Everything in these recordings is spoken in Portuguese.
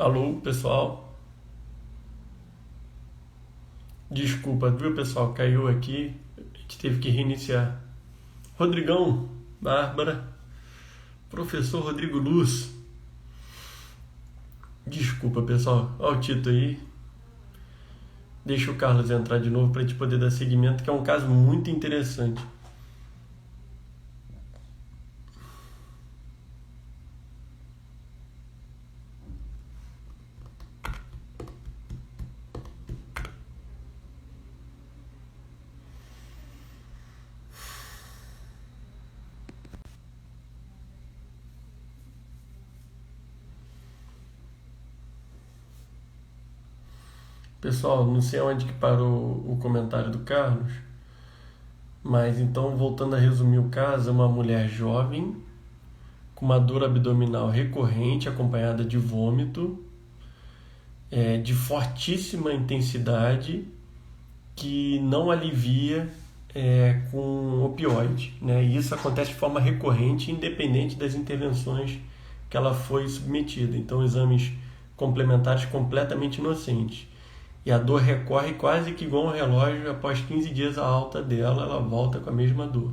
Alô, pessoal. Desculpa, viu, pessoal? Caiu aqui. A gente teve que reiniciar. Rodrigão, Bárbara, professor Rodrigo Luz. Desculpa, pessoal. Olha o Tito aí. Deixa o Carlos entrar de novo para a gente poder dar seguimento, que é um caso muito interessante. Pessoal, não sei onde que parou o comentário do Carlos, mas então, voltando a resumir o caso, é uma mulher jovem com uma dor abdominal recorrente acompanhada de vômito, de fortíssima intensidade que não alivia com opioide, né? E isso acontece de forma recorrente, independente das intervenções que ela foi submetida. Então, exames complementares completamente inocentes. E a dor recorre quase que igual um relógio, após 15 dias a alta dela, ela volta com a mesma dor.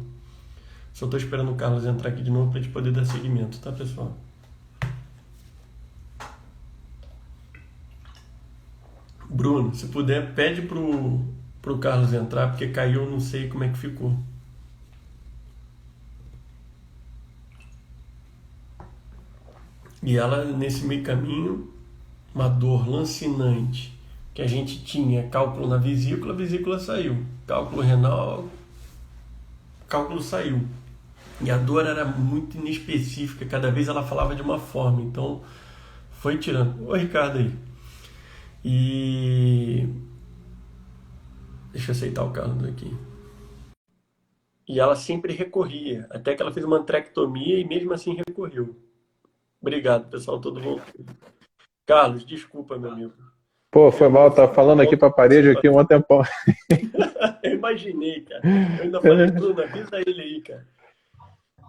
Só estou esperando o Carlos entrar aqui de novo para a gente poder dar seguimento, tá, pessoal? Bruno, se puder, pede pro Carlos entrar, porque caiu, não sei como é que ficou. E ela, nesse meio caminho, uma dor lancinante, que a gente tinha cálculo na vesícula, a vesícula saiu. Cálculo renal, cálculo saiu. E a dor era muito inespecífica, cada vez ela falava de uma forma, então foi tirando. Ô Ricardo aí. E deixa eu aceitar o Carlos aqui. E ela sempre recorria, até que ela fez uma antrectomia e mesmo assim recorreu. Obrigado, pessoal, todo mundo. Carlos, desculpa, meu amigo. Pô, foi Eu mal, tá falando aqui volto pra a parede participar. aqui um tempão. Eu imaginei, cara. Eu ainda falei, Bruno, avisa ele aí, cara.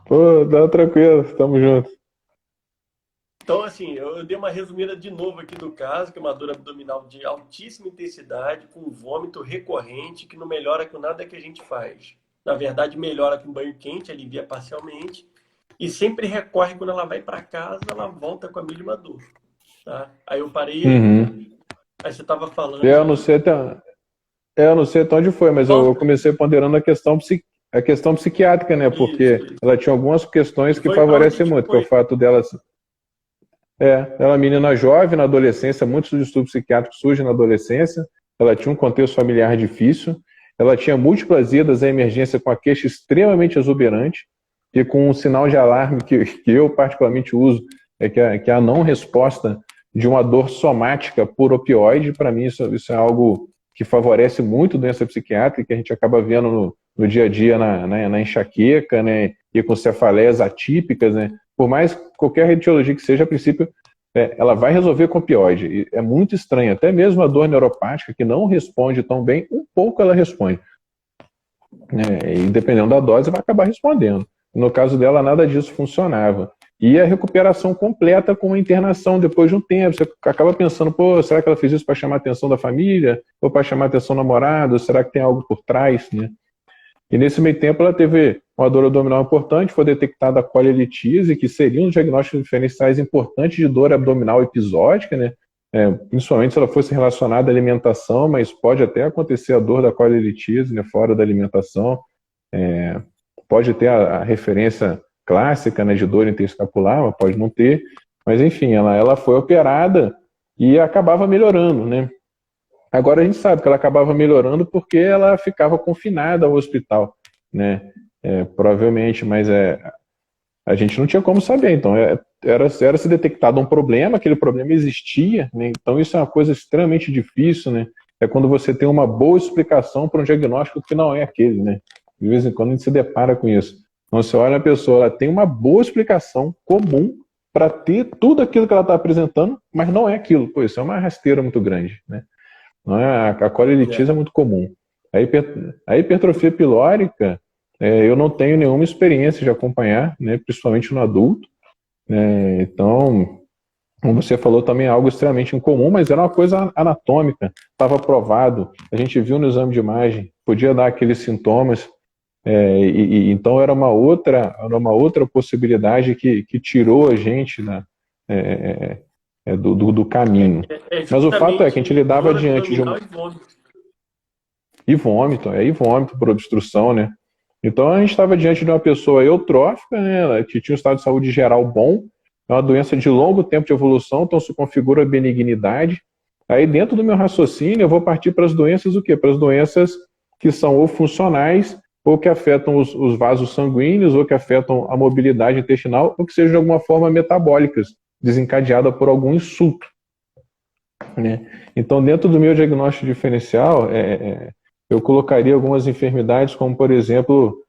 Pô, dá tranquilo, tamo junto. Então, assim, eu dei uma resumida de novo aqui do caso, que é uma dor abdominal de altíssima intensidade, com vômito recorrente, que não melhora com nada que a gente faz. Na verdade, melhora com banho quente, alivia parcialmente, e sempre recorre quando ela vai para casa, ela volta com a mesma dor, tá? Aí eu parei aí. Uhum. Aí você estava falando É, Eu aí. não sei até, eu não sei até onde foi, mas eu Volta. comecei ponderando a questão psiquiátrica, né? Isso, Porque isso. ela tinha algumas questões E que foi para onde a favorecem gente muito, que é o foi. fato dela, ela é menina jovem, na adolescência, muitos distúrbios psiquiátricos surgem na adolescência, ela tinha um contexto familiar difícil, ela tinha múltiplas idas à emergência com a queixa extremamente exuberante e com um sinal de alarme que eu particularmente uso, que é a não resposta de uma dor somática por opioide. Para mim, isso é algo que favorece muito doença psiquiátrica, que a gente acaba vendo no dia a dia na enxaqueca, né, e com cefaleias atípicas, né. Por mais qualquer etiologia que seja, a princípio, ela vai resolver com opioide. E é muito estranho, até mesmo a dor neuropática, que não responde tão bem, um pouco ela responde, né, e dependendo da dose, vai acabar respondendo. No caso dela, nada disso funcionava. E a recuperação completa com a internação depois de um tempo. Você acaba pensando, pô, será que ela fez isso para chamar a atenção da família? Ou para chamar a atenção do namorado? Será que tem algo por trás, né? E nesse meio tempo ela teve uma dor abdominal importante, foi detectada a colelitise, que seria um diagnóstico diferenciais importante de dor abdominal episódica, né? Principalmente se ela fosse relacionada à alimentação, mas pode até acontecer a dor da colelitise, né, fora da alimentação. Pode ter a referência clássica, né, de dor interescapular, mas pode não ter. Mas enfim, ela foi operada e acabava melhorando, né? Agora a gente sabe que ela acabava melhorando porque ela ficava confinada ao hospital, né? Provavelmente, mas a gente não tinha como saber. Então, era se detectado um problema, aquele problema existia, né? Então isso é uma coisa extremamente difícil, né? É quando você tem uma boa explicação para um diagnóstico que não é aquele, né? De vez em quando a gente se depara com isso. Então você olha a pessoa, ela tem uma boa explicação comum para ter tudo aquilo que ela está apresentando, mas não é aquilo. Pô, isso é uma rasteira muito grande, né? Não é? A colelitise é É. muito comum. A hipertrofia pilórica, eu não tenho nenhuma experiência de acompanhar, né, principalmente no adulto. Então, como você falou, também é algo extremamente incomum, mas era uma coisa anatômica, estava provado, a gente viu no exame de imagem, podia dar aqueles sintomas, então era uma outra possibilidade que tirou a gente, né, do caminho. É Mas o fato é que a justamente gente lidava dor diante de abdominal uma... e vômito. E vômito por obstrução, né? Então a gente estava diante de uma pessoa eutrófica, né, que tinha um estado de saúde geral bom, é uma doença de longo tempo de evolução, então se configura a benignidade. Aí dentro do meu raciocínio eu vou partir para as doenças o quê? Para as doenças que são ou funcionais, ou que afetam os vasos sanguíneos, ou que afetam a mobilidade intestinal, ou que sejam de alguma forma metabólicas, desencadeada por algum insulto, né? Então dentro do meu diagnóstico diferencial, eu colocaria algumas enfermidades, como, por exemplo,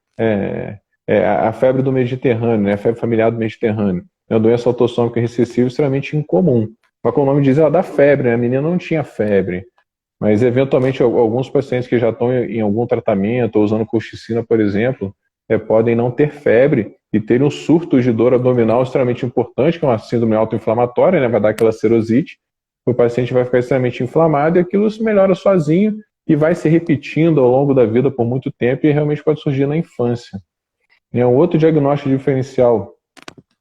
a febre do Mediterrâneo, né? A febre familiar do Mediterrâneo. É uma doença autossômica recessiva extremamente incomum. Mas como o nome diz, ela dá febre, né? A menina não tinha febre. Mas, eventualmente, alguns pacientes que já estão em algum tratamento, ou usando colchicina, por exemplo, podem não ter febre e ter um surto de dor abdominal extremamente importante, que é uma síndrome autoinflamatória, né? Vai dar aquela serosite. O paciente vai ficar extremamente inflamado e aquilo se melhora sozinho e vai se repetindo ao longo da vida por muito tempo e realmente pode surgir na infância. É um outro diagnóstico diferencial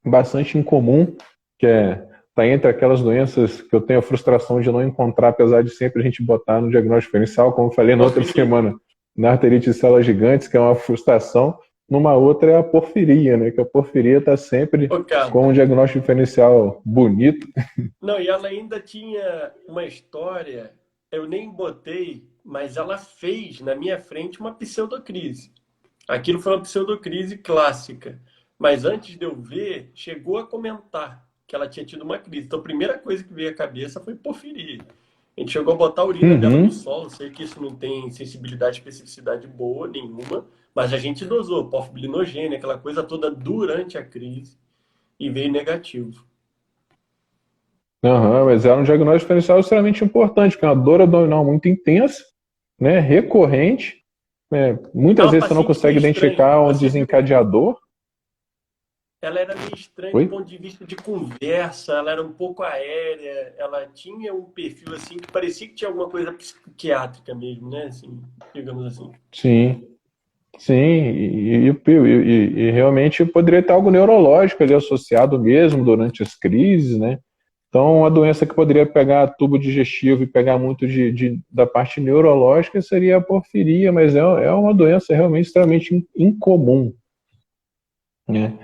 bastante incomum, que está entre aquelas doenças que eu tenho a frustração de não encontrar, apesar de sempre a gente botar no diagnóstico diferencial, como eu falei na outra semana, na arterite de células gigantes, que é uma frustração. Numa outra é a porfiria, né? Que a porfiria está sempre com um diagnóstico diferencial bonito. Não, e ela ainda tinha uma história, eu nem botei, mas ela fez na minha frente uma pseudocrise. Aquilo foi uma pseudocrise clássica. Mas antes de eu ver, chegou a comentar que ela tinha tido uma crise. Então a primeira coisa que veio à cabeça foi porfiria. A gente chegou a botar a urina dela no solo. Sei que isso não tem sensibilidade, especificidade boa nenhuma, mas a gente dosou porfirinogênio, aquela coisa toda durante a crise e veio negativo. Mas era um diagnóstico diferencial extremamente importante, porque é uma dor abdominal muito intensa, né, recorrente. Muitas vezes você não consegue identificar um desencadeador. Ela era meio estranha do ponto de vista de conversa, ela era um pouco aérea, ela tinha um perfil assim que parecia que tinha alguma coisa psiquiátrica mesmo, né? Assim, digamos assim. Sim, e realmente poderia ter algo neurológico ali associado mesmo durante as crises, né? Então, uma doença que poderia pegar tubo digestivo e pegar muito da parte neurológica seria a porfiria, mas é uma doença realmente extremamente incomum, né?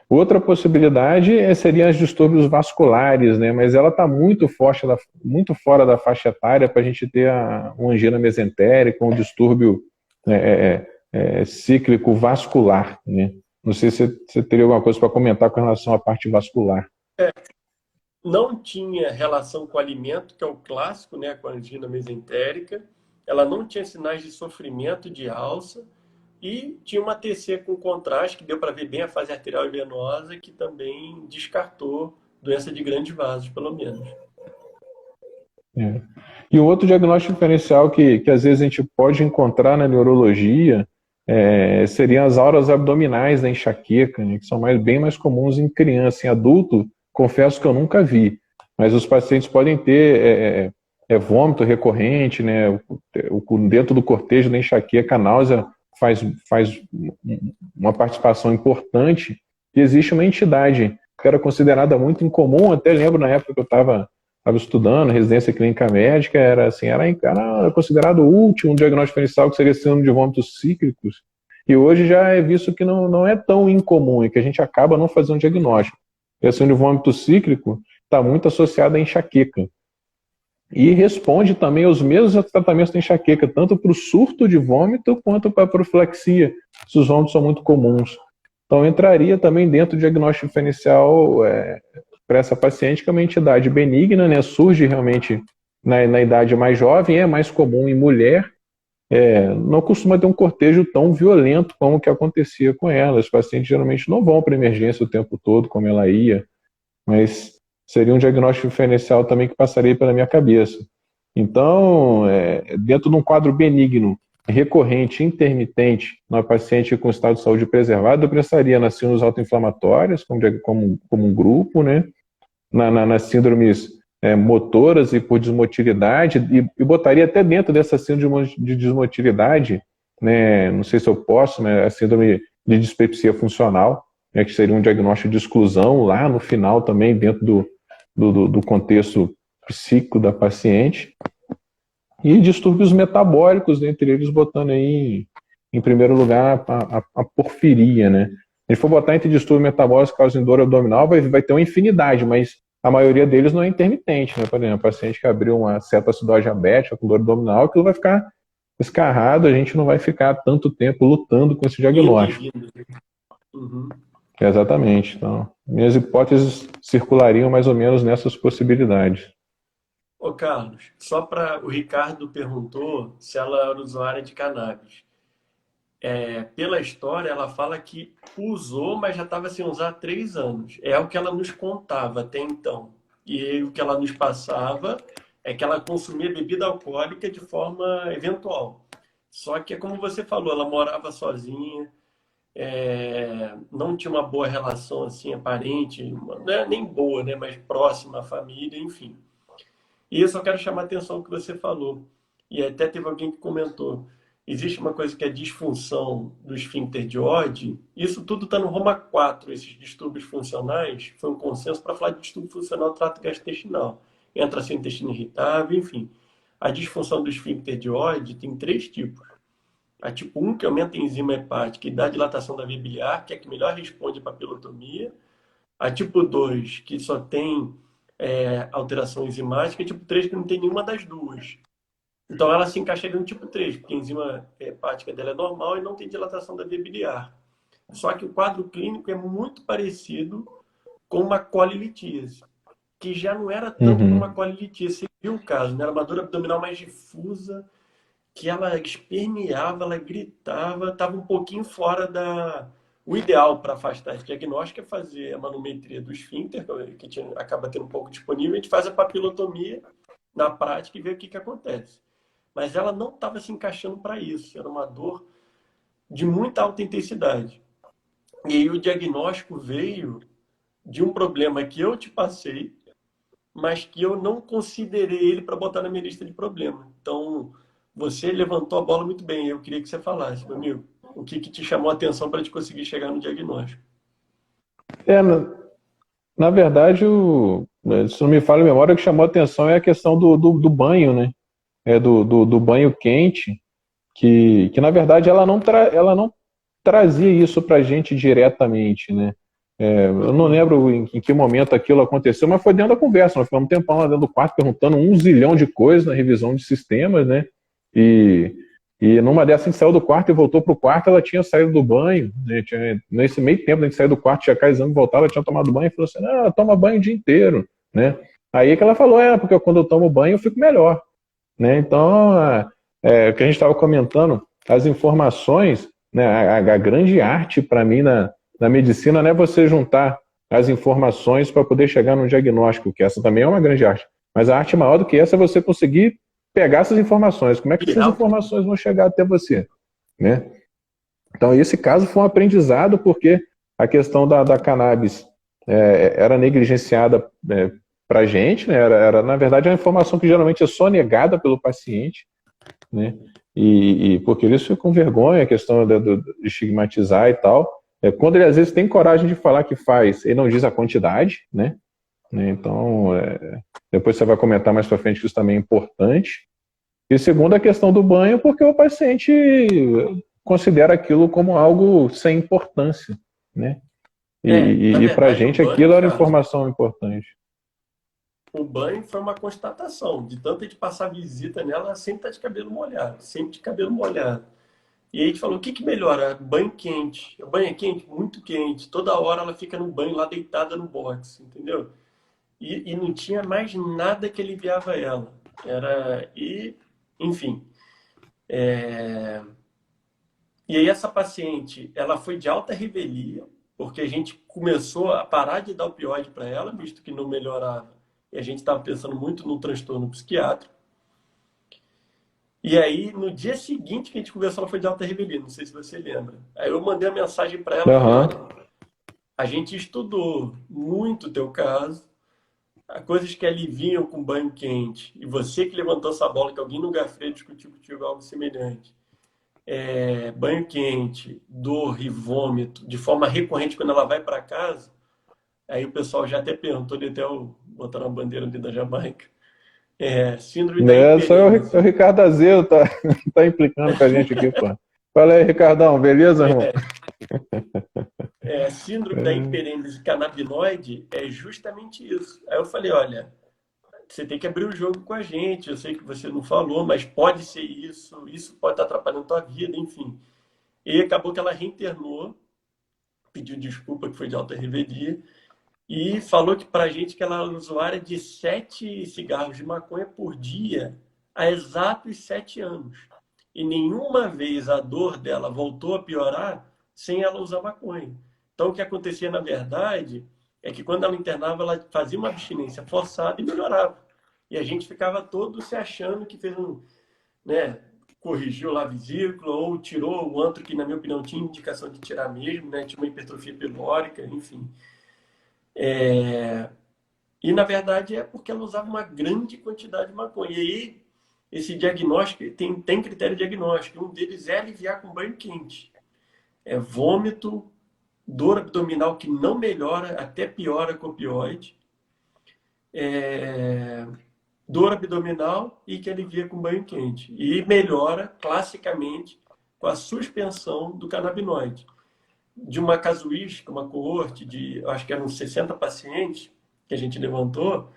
Outra possibilidade seriam os distúrbios vasculares, né? Mas ela está muito fora da faixa etária para a gente ter uma angina mesentérica, um distúrbio cíclico vascular, né? Não sei se você teria alguma coisa para comentar com relação à parte vascular. Não tinha relação com o alimento, que é o clássico, né? Com a angina mesentérica. Ela não tinha sinais de sofrimento de alça. E tinha uma TC com contraste, que deu para ver bem a fase arterial e venosa, que também descartou doença de grandes vasos, pelo menos. E o outro diagnóstico diferencial que às vezes a gente pode encontrar na neurologia seriam as auras abdominais da enxaqueca, né, que são bem mais comuns em criança. Em adulto, confesso que eu nunca vi, mas os pacientes podem ter vômito recorrente, né, dentro do cortejo da enxaqueca, a náusea faz uma participação importante, e existe uma entidade que era considerada muito incomum, até lembro na época que eu estava estudando, residência clínica médica, era considerado o último diagnóstico diferencial, que seria síndrome de vômitos cíclicos, e hoje já é visto que não é tão incomum, e que a gente acaba não fazendo diagnóstico. E a síndrome de vômito cíclico está muito associada à enxaqueca. E responde também aos mesmos tratamentos da enxaqueca, tanto para o surto de vômito quanto para a profilaxia, se os vômitos são muito comuns. Então, entraria também dentro do diagnóstico diferencial para essa paciente, que é uma entidade benigna, né? Surge realmente na idade mais jovem, é mais comum em mulher, não costuma ter um cortejo tão violento como o que acontecia com ela. Os pacientes geralmente não vão para emergência o tempo todo, como ela ia, mas seria um diagnóstico diferencial também que passaria pela minha cabeça. Então, dentro de um quadro benigno, recorrente, intermitente, na paciente com estado de saúde preservado, eu pensaria nas síndromes autoinflamatórias, como um grupo, né? nas síndromes motoras e por desmotilidade, e botaria até dentro dessa síndrome de desmotilidade, né, não sei se eu posso, né, a síndrome de dispepsia funcional, né, que seria um diagnóstico de exclusão lá no final também, dentro do contexto psíquico da paciente, e distúrbios metabólicos, entre eles botando aí em primeiro lugar a porfiria, né. Se a gente for botar entre distúrbios metabólicos causando dor abdominal, vai ter uma infinidade, mas a maioria deles não é intermitente, né? Por exemplo, paciente que abriu uma cetoacidose diabética com dor abdominal, aquilo vai ficar escarrado, a gente não vai ficar tanto tempo lutando com esse diagnóstico. Uhum. Exatamente. Então, minhas hipóteses circulariam mais ou menos nessas possibilidades. Ô, Carlos, só para o Ricardo perguntou se ela era usuária de cannabis. Pela história, ela fala que usou, mas já estava sem usar há 3 anos. É o que ela nos contava até então. E o que ela nos passava é que ela consumia bebida alcoólica de forma eventual. Só que, como você falou, ela morava sozinha, não tinha uma boa relação assim aparente, não é nem boa, né, mas próxima à família, enfim. E isso eu quero chamar a atenção que você falou. E até teve alguém que comentou. Existe uma coisa que é disfunção do esfíncter de Oddi. Isso tudo está no Roma 4, esses distúrbios funcionais. Foi um consenso para falar de distúrbio funcional do trato gastrointestinal. Entra seu intestino irritável, enfim. A disfunção do esfíncter de Oddi tem 3 tipos. A tipo 1, que aumenta a enzima hepática e dá dilatação da via biliar, que é a que melhor responde à papilotomia. A tipo 2, que só tem alteração enzimática. E tipo 3, que não tem nenhuma das duas. Então ela se encaixaria no tipo 3, porque a enzima hepática dela é normal e não tem dilatação da via biliar. Só que o quadro clínico é muito parecido com uma colilitíase, que já não era tanto como uma colilitíase. Você viu o caso, né? Era uma dor abdominal mais difusa, que ela esperneava, ela gritava, estava um pouquinho fora da... O ideal para afastar esse diagnóstico é fazer a manometria do esfíncter, que acaba tendo um pouco disponível, a gente faz a papilotomia na prática e vê o que acontece. Mas ela não estava se encaixando para isso. Era uma dor de muita alta intensidade. E aí o diagnóstico veio de um problema que eu te passei, mas que eu não considerei ele para botar na minha lista de problemas. Então, você levantou a bola muito bem. Eu queria que você falasse, meu amigo, o que te chamou a atenção para te conseguir chegar no diagnóstico. Na verdade, se não me falha a memória, o que chamou a atenção é a questão do banho, né? Do banho quente, que na verdade ela não trazia isso para a gente diretamente, né? Eu não lembro em que momento aquilo aconteceu, mas foi dentro da conversa. Nós ficamos um tempão lá dentro do quarto perguntando 1 zilhão de coisas na revisão de sistemas, né? E numa dessas a gente saiu do quarto e voltou para o quarto, ela tinha saído do banho, né? Nesse meio tempo a gente saiu do quarto, tinha cá exame, voltava, ela tinha tomado banho e falou assim, não, toma banho o dia inteiro, né? Aí que ela falou, porque quando eu tomo banho eu fico melhor, né? Então, o que a gente estava comentando, as informações, né, a grande arte para mim na medicina não é você juntar as informações para poder chegar no diagnóstico, que essa também é uma grande arte, mas a arte maior do que essa é você conseguir pegar essas informações. Como é que essas informações vão chegar até você, né? Então, esse caso foi um aprendizado, porque a questão da cannabis era negligenciada para a gente, né? Era, na verdade, uma informação que geralmente é só negada pelo paciente, né? E porque eles ficam com vergonha, a questão de estigmatizar e tal. Quando ele às vezes tem coragem de falar que faz, ele não diz a quantidade, né? Então, depois você vai comentar mais para frente que isso também é importante. E segundo, a questão do banho, porque o paciente considera aquilo como algo sem importância, né? E para a gente aquilo era informação importante. O banho foi uma constatação. De tanto a gente passar visita nela, ela sempre está de cabelo molhado, sempre de cabelo molhado. E aí a gente falou, o que melhora? Banho quente. O banho é quente? Muito quente. Toda hora ela fica no banho lá deitada no box, entendeu? E não tinha mais nada que aliviava ela. Enfim. E aí essa paciente, ela foi de alta revelia, porque a gente começou a parar de dar opioide para ela, visto que não melhorava. E a gente estava pensando muito no transtorno psiquiátrico. E aí, no dia seguinte que a gente conversou, ela foi de alta revelia, não sei se você lembra. Aí eu mandei uma mensagem para ela, falando, a gente estudou muito o teu caso, coisas que aliviam com banho quente, e você que levantou essa bola, que alguém no Gafre discutiu contigo algo semelhante, banho quente, dor e vômito, de forma recorrente quando ela vai para casa, aí o pessoal já até perguntou, ele até botar uma bandeira ali da Jamaica, síndrome da Né? Só o hiperêmese. Ricardo Azevedo tá implicando com a gente aqui, pô. Fala aí, Ricardão, beleza, irmão? Síndrome da É, hiperêmese canabinoide é justamente isso. Aí eu falei, olha, você tem que abrir o jogo com a gente. Eu sei que você não falou, mas pode ser isso pode estar atrapalhando a tua vida, enfim. E acabou que ela reinternou, pediu desculpa, que foi de alta revelia, e falou que pra gente que ela é usuária de 7 cigarros de maconha por dia há exatos 7 anos. E nenhuma vez a dor dela voltou a piorar sem ela usar maconha. Então, o que acontecia, na verdade, é que quando ela internava, ela fazia uma abstinência forçada e melhorava. E a gente ficava todo se achando que fez né, corrigiu lá a vesícula ou tirou o antro que, na minha opinião, tinha indicação de tirar mesmo, né? Tinha uma hipertrofia pilórica, enfim. E, na verdade, é porque ela usava uma grande quantidade de maconha. E aí, esse diagnóstico, tem critério diagnóstico. Um deles é aliviar com banho quente. É vômito, dor abdominal que não melhora, até piora com opioide. Dor abdominal e que alivia com banho quente. E melhora, classicamente, com a suspensão do canabinoide. De uma casuística, uma coorte de, acho que eram 60 pacientes que a gente levantou,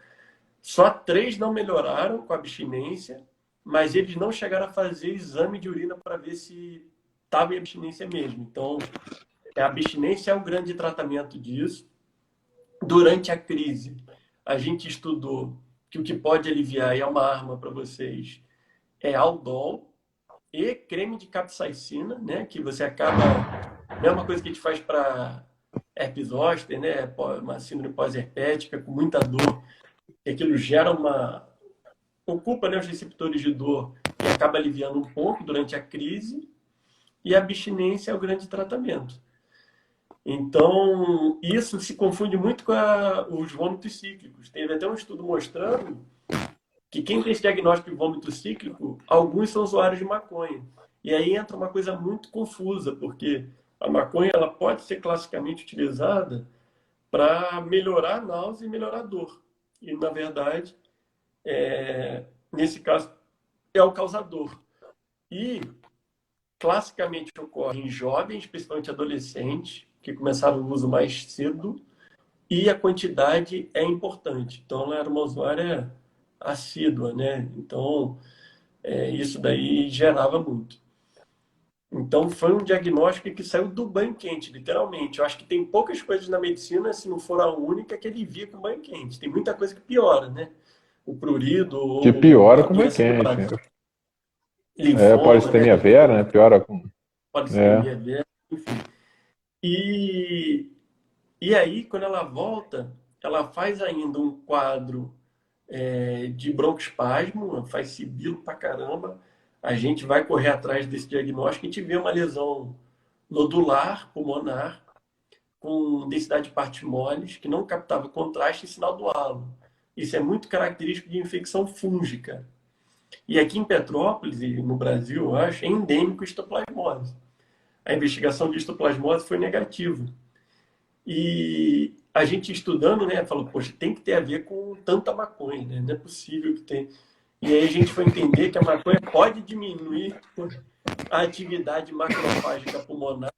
só 3 não melhoraram com a abstinência, mas eles não chegaram a fazer exame de urina para ver se estava em abstinência mesmo. Então, a abstinência é o grande tratamento disso. Durante a crise, a gente estudou que o que pode aliviar, e é uma arma para vocês, é Aldol e creme de capsaicina, né? Que você acaba... Mesma coisa que a gente faz para herpes zoster, né? Uma síndrome pós-herpética com muita dor. E aquilo gera ocupa, né, os receptores de dor e acaba aliviando um pouco durante a crise. E a abstinência é o grande tratamento. Então, isso se confunde muito com os vômitos cíclicos. Teve até um estudo mostrando que quem tem esse diagnóstico de vômito cíclico, alguns são usuários de maconha. E aí entra uma coisa muito confusa, porque a maconha ela pode ser classicamente utilizada para melhorar a náusea e melhorar a dor. E, na verdade, nesse caso, é o causador. E, classicamente, ocorre em jovens, principalmente adolescentes, que começaram o uso mais cedo, e a quantidade é importante. Então, ela era uma usuária assídua, né? Então, isso daí gerava muito. Então, foi um diagnóstico que saiu do banho quente, literalmente. Eu acho que tem poucas coisas na medicina, se não for a única, que alivia com banho quente. Tem muita coisa que piora, né? O prurido que ou piora a com banho doença do quente. coração, linfoma, né? Polissemia vera, né? Piora com. É. Polissemia vera, enfim. E, e aí, quando ela volta, ela faz ainda um quadro de broncoespasmo, faz sibilo pra caramba. A gente vai correr atrás desse diagnóstico e a gente vê uma lesão nodular, pulmonar, com densidade de partes moles, que não captava contraste e sinal do halo. Isso é muito característico de infecção fúngica. E aqui em Petrópolis, e no Brasil, eu acho, é endêmico histoplasmose. A investigação de histoplasmose foi negativa. E a gente estudando, né, falou, poxa, tem que ter a ver com tanta maconha, né? Não é possível que tenha. E aí a gente foi entender que a maconha pode diminuir a atividade macrofágica pulmonar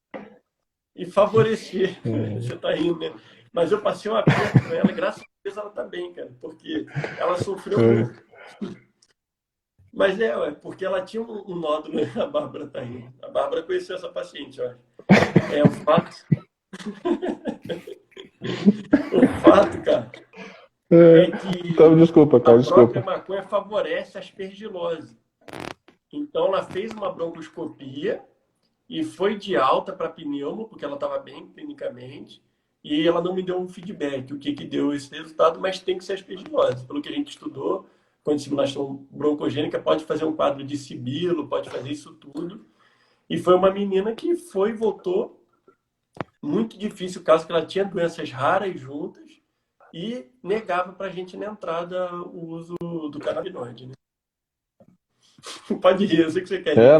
e favorecer. Você está rindo, né? Mas eu passei um aperto com ela, e graças a Deus ela está bem, cara, porque ela sofreu muito. Mas porque ela tinha um nódulo, né? A Bárbara está rindo. A Bárbara conheceu essa paciente, ó. O fato. O fato, cara, é Então, que desculpa, a cara, própria desculpa. maconha favorece a aspergilose. Então, ela fez uma broncoscopia e foi de alta para pneumo, porque ela estava bem clinicamente, e ela não me deu um feedback, o que deu esse resultado, mas tem que ser aspergilose. Pelo que a gente estudou, com disseminação broncogênica, pode fazer um quadro de sibilo, pode fazer isso tudo. E foi uma menina que foi e voltou. Muito difícil o caso, que ela tinha doenças raras juntas, e negava para a gente na entrada o uso do canabinoide, né? Pode rir, eu sei que você quer rir. Não,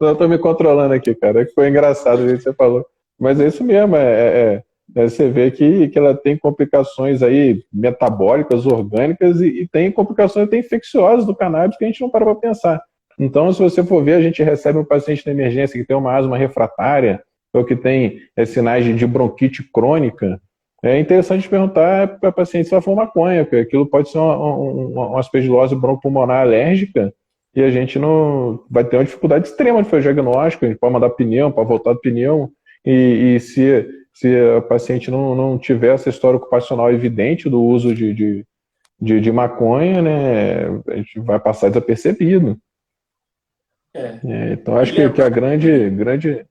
não, eu tô me controlando aqui, cara. Foi engraçado o jeito que você falou. Mas é isso mesmo, você vê que ela tem complicações aí metabólicas, orgânicas e tem complicações até infecciosas do cannabis que a gente não para para pensar. Então, se você for ver, a gente recebe um paciente na emergência que tem uma asma refratária ou que tem sinais de bronquite crônica. É interessante perguntar para a paciente se ela for maconha, porque aquilo pode ser uma aspergilose broncopulmonar alérgica e a gente não vai ter uma dificuldade extrema de fazer o diagnóstico, a gente pode mandar pneu, pode voltar do pneu, e se a paciente não tiver essa história ocupacional evidente do uso de maconha, né, a gente vai passar desapercebido. Então acho que a grande.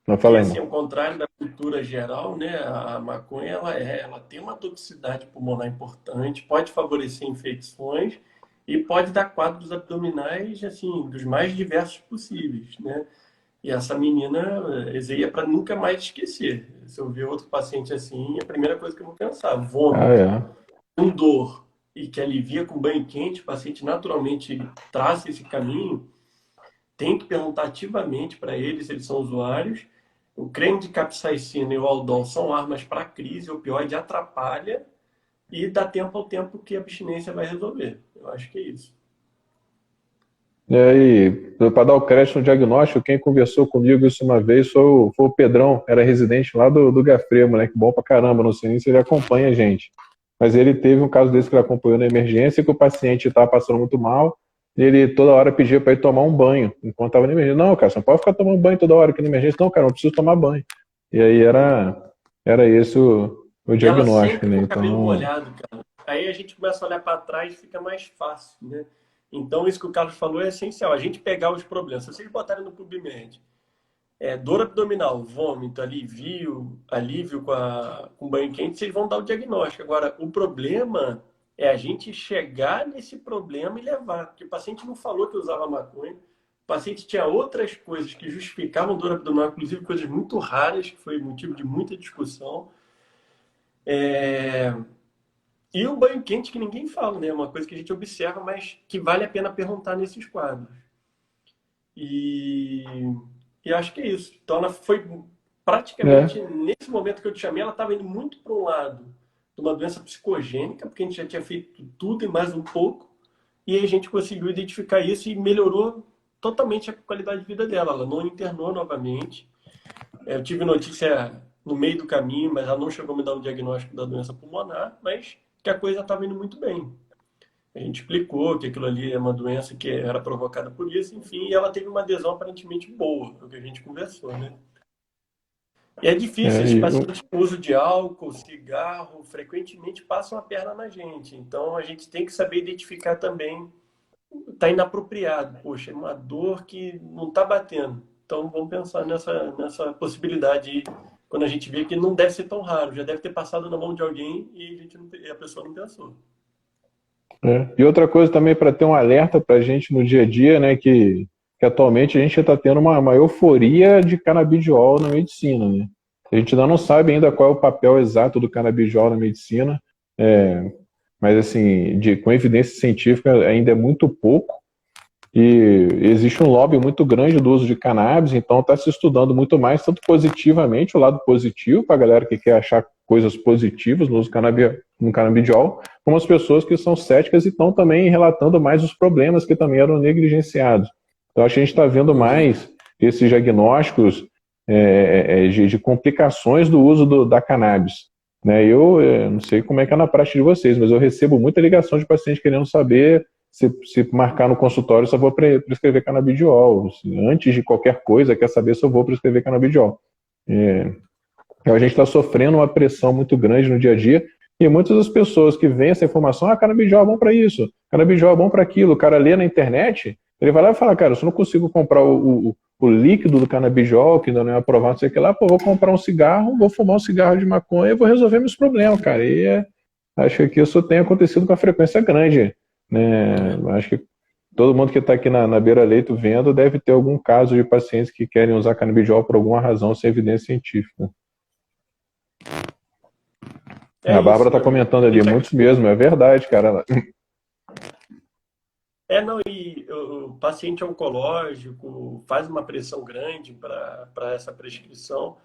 Não Que, falei, assim, não. ao contrário da cultura geral, né, a maconha ela tem uma toxicidade pulmonar importante, pode favorecer infecções e pode dar quadros abdominais, assim, dos mais diversos possíveis, né? E essa menina, isso aí é para nunca mais esquecer. Se eu ver outro paciente assim, a primeira coisa que eu vou pensar, Ah, vômito, é. com dor e que alivia com banho quente, o paciente naturalmente traça esse caminho, tem que perguntar ativamente para eles se eles são usuários. O creme de capsaicina e o Aldol são armas para crise, o opioide atrapalha e dá tempo ao tempo que a abstinência vai resolver. Eu acho que é isso. E para dar o crédito no diagnóstico, quem conversou comigo isso uma vez foi o Pedrão, era residente lá do Gafre, moleque bom pra caramba, não sei nem se ele acompanha a gente. Mas ele teve um caso desse que ele acompanhou na emergência, que o paciente estava passando muito mal, e ele toda hora pedia para ir tomar um banho, enquanto estava na emergência. Não, cara, você não pode ficar tomando banho toda hora aqui na emergência. Não, cara, não preciso tomar banho. E aí era esse o E ela diagnóstico, sempre né? com o cabelo Então, molhado, cara. Aí a gente começa a olhar para trás e fica mais fácil, né? Então, isso que o Carlos falou é essencial. A gente pegar os problemas. Se vocês botarem no PubMed, dor abdominal, vômito, alívio com banho quente, vocês vão dar o diagnóstico. Agora, o problema é a gente chegar nesse problema e levar. Porque o paciente não falou que usava maconha. O paciente tinha outras coisas que justificavam dor abdominal, inclusive coisas muito raras, que foi motivo de muita discussão. E o banho quente que ninguém fala, né? É uma coisa que a gente observa, mas que vale a pena perguntar nesses quadros. E, e acho que é isso. Então ela foi praticamente é, nesse momento que eu te chamei, ela estava indo muito para um lado de uma doença psicogênica, porque a gente já tinha feito tudo e mais um pouco, e aí a gente conseguiu identificar isso e melhorou totalmente a qualidade de vida dela. Ela não internou novamente. Eu tive notícia no meio do caminho, mas ela não chegou a me dar um diagnóstico da doença pulmonar, mas que a coisa estava indo muito bem. A gente explicou que aquilo ali é uma doença que era provocada por isso, enfim, e ela teve uma adesão aparentemente boa, é o que a gente conversou, né? E é difícil, esses e pacientes com uso de álcool, cigarro, frequentemente passam a perna na gente. Então a gente tem que saber identificar também, está inapropriado, poxa, é uma dor que não está batendo. Então vamos pensar nessa possibilidade aí, quando a gente vê que não deve ser tão raro, já deve ter passado na mão de alguém e a pessoa não pensou. E outra coisa também para ter um alerta para a gente no dia a dia, né, que atualmente a gente está tendo uma euforia de canabidiol na medicina, né? A gente ainda não sabe ainda qual é o papel exato do canabidiol na medicina, mas assim, com evidência científica ainda é muito pouco. E existe um lobby muito grande do uso de cannabis, então está se estudando muito mais, tanto positivamente, o lado positivo, para a galera que quer achar coisas positivas no uso no canabidiol, como as pessoas que são céticas e estão também relatando mais os problemas que também eram negligenciados. Então, acho que a gente está vendo mais esses diagnósticos de complicações do uso da cannabis. Né? Eu não sei como é que é na prática de vocês, mas eu recebo muita ligação de pacientes querendo saber se marcar no consultório, só vou prescrever canabidiol. Antes de qualquer coisa, quer saber se eu vou prescrever canabidiol. Então a gente está sofrendo uma pressão muito grande no dia a dia, e muitas das pessoas que veem essa informação, canabidiol é bom para isso, canabidiol é bom para aquilo, o cara lê na internet, ele vai lá e fala, cara, se eu não consigo comprar o líquido do canabidiol, que ainda não é aprovado, não sei o que lá, pô, vou comprar um cigarro, vou fumar um cigarro de maconha e vou resolver meus problemas, cara. E acho que isso tem acontecido com uma frequência grande, né? Acho que todo mundo que está aqui na beira-leito vendo deve ter algum caso de pacientes que querem usar canabidiol por alguma razão sem evidência científica. É A Bárbara isso, está meu amigo. comentando ali, muitos mesmo, é verdade, cara. Não, e o paciente oncológico faz uma pressão grande para essa prescrição.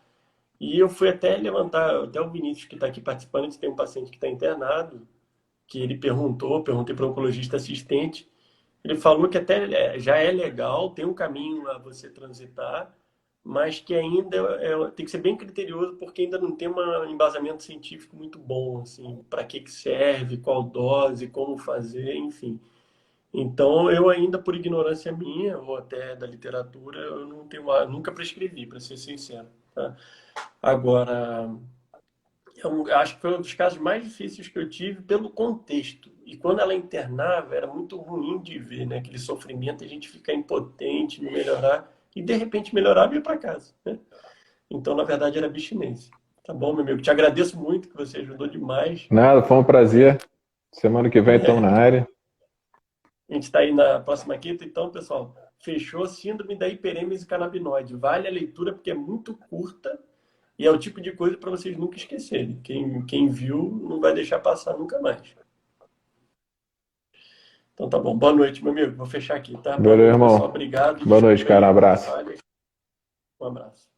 E eu fui até levantar, até o Vinícius que está aqui participando, a gente tem um paciente que está internado, que ele perguntei para o oncologista assistente, ele falou que até já é legal, tem um caminho a você transitar, mas que ainda tem que ser bem criterioso porque ainda não tem um embasamento científico muito bom, assim, para que serve, qual dose, como fazer, enfim. Então, eu ainda, por ignorância minha, ou até da literatura, eu não tenho, nunca prescrevi, para ser sincero, tá? Agora, eu acho que foi um dos casos mais difíceis que eu tive pelo contexto. E quando ela internava, era muito ruim de ver, né? Aquele sofrimento, a gente ficar impotente, não melhorar, e de repente melhorava e ia para casa, né? Então, na verdade, era abstinência. Tá bom, meu amigo? Te agradeço muito, que você ajudou demais. Nada, foi um prazer. Semana que vem estamos na área. A gente está aí na próxima quinta, então, pessoal, fechou Síndrome da Hiperêmese Canabinoide. Vale a leitura porque é muito curta e é o tipo de coisa para vocês nunca esquecerem. Quem viu não vai deixar passar nunca mais. Então tá bom. Boa noite, meu amigo. Vou fechar aqui, tá? Boa Valeu, noite, pessoal. irmão. Obrigado. Boa noite, Desculpa cara. Um aí as abraço. falhas. Um abraço.